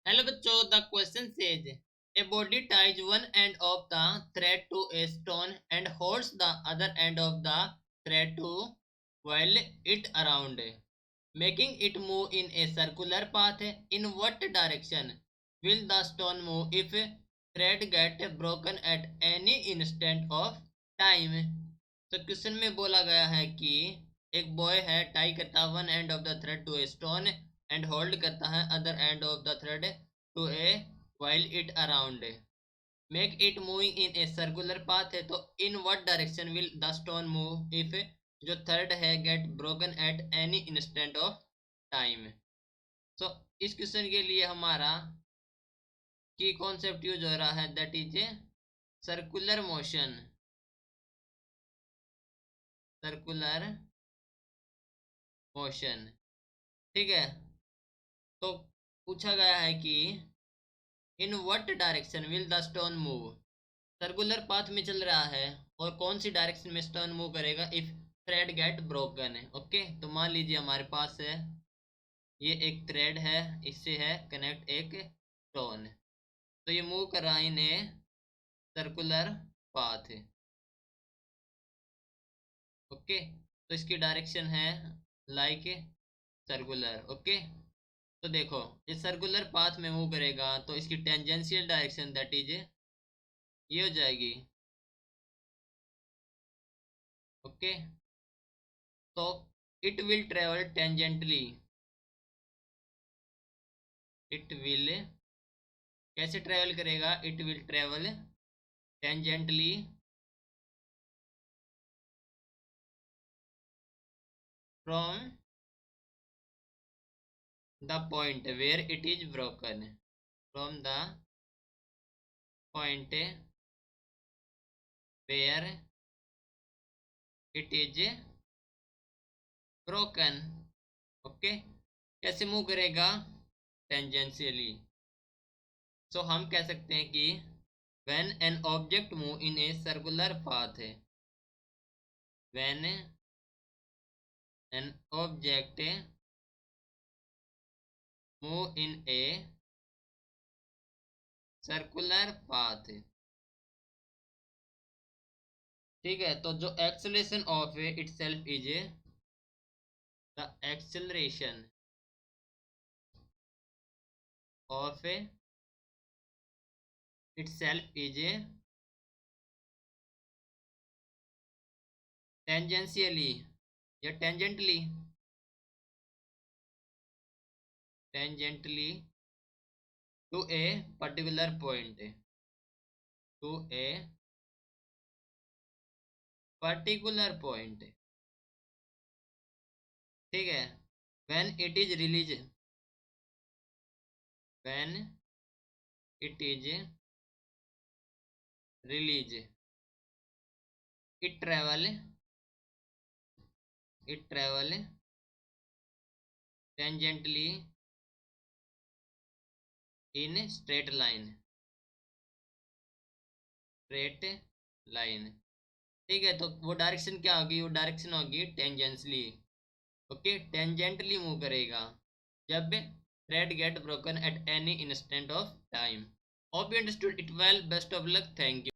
Hello बच्चों, the question says a body ties one end of the thread to a stone and holds the other end of the thread to whirl it around, making it move in a circular path. In what direction will the stone move if thread get broken at any instant of time? तो question में बोला गया है कि एक boy है, tie करता है one end of the thread to a stone and hold करता है other end of the thread to a while it around, make it moving in a circular path है। तो in what direction will the stone move if जो third है get broken at any instant of time। तो इस question के लिए हमारा की कॉन्सेप्ट यूज हो रहा है, that is circular motion. Circular motion, ठीक है। तो पूछा गया है कि in what direction will the stone move, circular path में चल रहा है और कौन सी डायरेक्शन में स्टोन मूव करेगा इफ थ्रेड गेट ब्रोकन है। ओके, तो मान लीजिए हमारे पास है ये एक थ्रेड है, इससे है कनेक्ट एक स्टोन, तो ये मूव कर रहा है इन ए सर्कुलर पाथ। ओके, तो इसकी डायरेक्शन है लाइक सर्कुलर। ओके, तो देखो ये सर्कुलर पाथ में मूव करेगा तो इसकी टेंजेंशियल डायरेक्शन दैट इज ये हो जाएगी। ओके, तो it will travel tangentially. It will कैसे ट्रेवल करेगा, it will travel tangentially from the point where it is broken. From the point where it is broken. Okay, कैसे move करेगा, tangentially. So हम कह सकते हैं कि when an object move in a circular path, when an object move in a circular path, ठीक है। तो जो acceleration of itself is the acceleration of itself is tangentially या tangentially to a particular point, to a particular point, ठीक है। When it is release, when it is release, it travel, it travel tangentially in straight line, straight line, ठीक है। तो वो direction क्या होगी, वो डायरेक्शन होगी टेंजेंटली। ओके, टेंजेंटली मूव करेगा जब thread get broken at any instant of time. Hope you understood it well, best of luck, thank you.